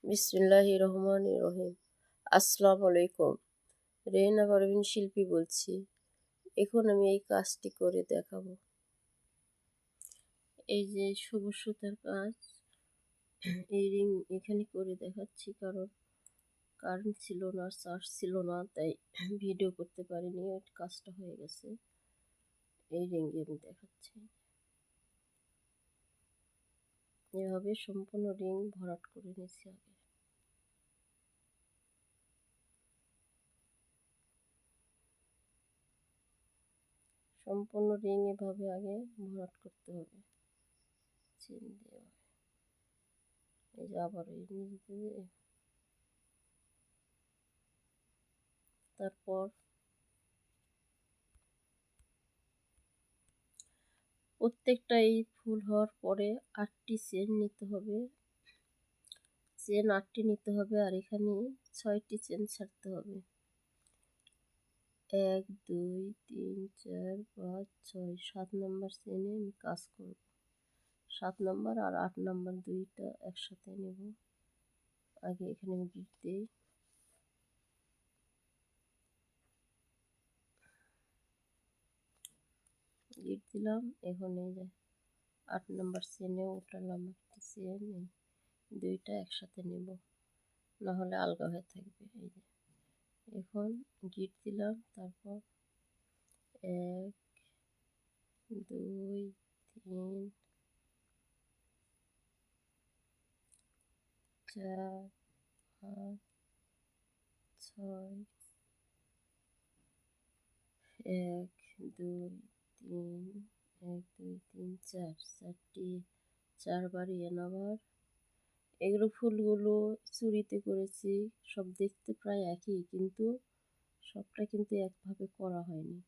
বিসমিল্লাহির রহমানির রহিম। আসসালামু আলাইকুম। রেহেনা পারভীন শিল্পী বলছি। এখন আমি এই কাজটি করে দেখাবো। এই যে সবুজ সুতার কাজ, এই রিং এখানে করে দেখাচ্ছি, কারণ কারেন্ট ছিল না, চার্জ ছিল না, তাই ভিডিও করতে পারিনি। ওই কাজটা হয়ে গেছে। এই রিংয়ে আমি দেখাচ্ছি। এভাবে সম্পূর্ণ রিং ভরাট করে নিয়েছি আগে। সম্পূর্ণ রিং এভাবে আগে ভরাট করতে হবে চেন দিয়ে। এই যে আবার এই নিচ দিয়ে, তারপর প্রত্যেকটা এই ফুল হওয়ার পরে 8টি চেন নিতে হবে। চেন 8টি নিতে হবে, আর এখানে 6টি চেন ছাড়তে হবে। 1 2 3 4 5 6 7 নম্বর চেনে আমি কাজ করব। 7 নম্বর আর 8 নম্বর দুইটা একসাথে নেব। আগে এখানে আমি গিট দিই। গিট দিলাম। এখন এই যে 8 নম্বর চেনে উঠালাম একটি চেন, দুইটা একসাথে নেব, না হলে আলগা হয়ে থাকবে। এই যে এখন গিট দিলাম, তারপর 1 2 3 4 5 6 1 2 3 1 2 3 4 চারটি, 4 আবার এগুলো ফুলগুলো চুড়িতে করেছি। সব দেখতে প্রায় একই, কিন্তু সবটা কিন্তু একভাবে করা হয়নি,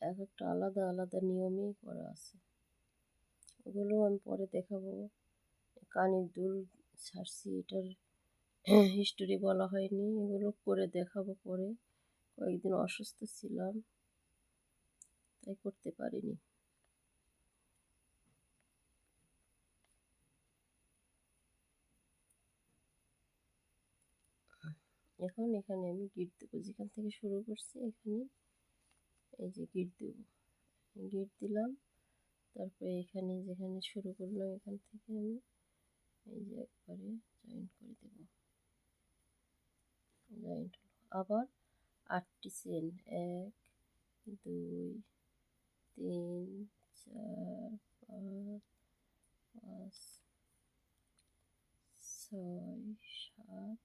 এক একটা আলাদা আলাদা নিয়মেই করা আছে। ওগুলো আমি পরে দেখাবো। কানের দুল ছাড়ছি, এটার হিস্টোরি বলা হয়নি, এগুলো করে দেখাবো পরে। কয়েকদিন অসুস্থ ছিলাম, তাই করতে পারিনি। এখন এখানে আমি গিট দেবো, যেখান থেকে শুরু করছি এখানে এই যে গিট দেবো। গিট দিলাম, তারপরে এখানে যেখানে শুরু করলাম এখান থেকে আমি এই যে একবারে জয়েন্ট করে দেবো। জয়েন্ট হলো। আবার 8টি চেন, 1 2 3 4 5 5 6 7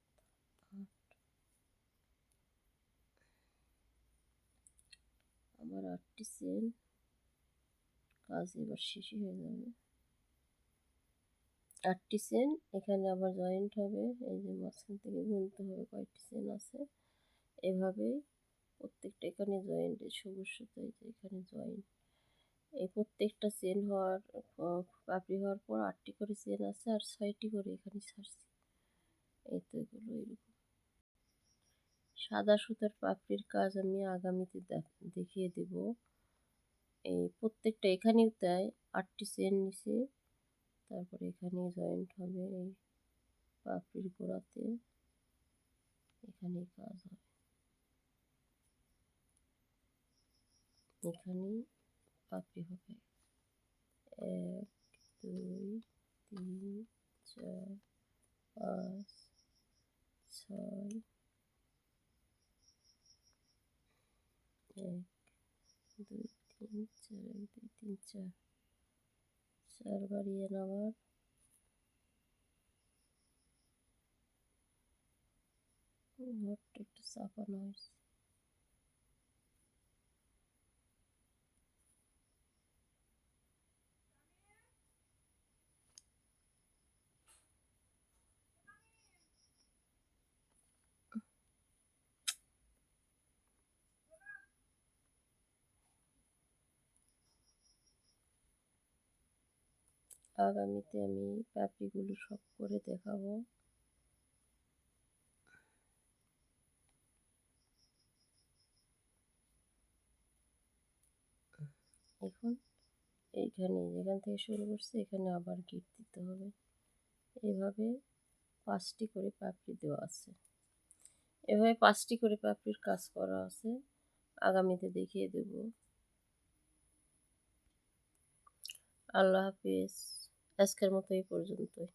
8, আবার 8টি চেন। কাজ এবার শেষই হয়ে যাবে। 8টি চেন এখানে আবার জয়েন্ট হবে। এই যে মাঝখান থেকে গুনতে হবে কয়টি চেন আছে। এভাবেই প্রত্যেকটা এখানে জয়েন্ট, সবুজ সুতায় যে এখানে জয়েন্ট। এই প্রত্যেকটা চেন হওয়ার পাপড়ি হওয়ার পর 8টি করে চেন আছে, আর 6টি করে এখানে ছাড়ছি। এই তো এগুলো এরকম। সাদা সুতার পাপড়ির কাজ আমি আগামীতে দেখিয়ে দেব। এই প্রত্যেকটা এখানেও তাই, 8টি চেন নিচে, তারপরে এখানে জয়েন্ট হবে। এই পাপড়ির গোড়াতে এখানেই কাজ হবে, এখানেই পাপড়ি হবে। 1 2 3 4 5 6 1 2 3 4 1 2 3 4 4 আবার ঘরটা একটু চাপানো হয়েছে। আগামীতে আমি পাপড়িগুলো সব করে দেখাবো। এখন এইখানে যেখান থেকে শুরু করছি এখানে আবার গিট দিতে হবে। এভাবে 5টি করে পাপড়ি দেওয়া আছে। এভাবে 5টি করে পাপড়ির কাজ করা আছে, আগামীতে দেখিয়ে দেব। আল্লাহ হাফেজ। আজকের মতো এই পর্যন্তই।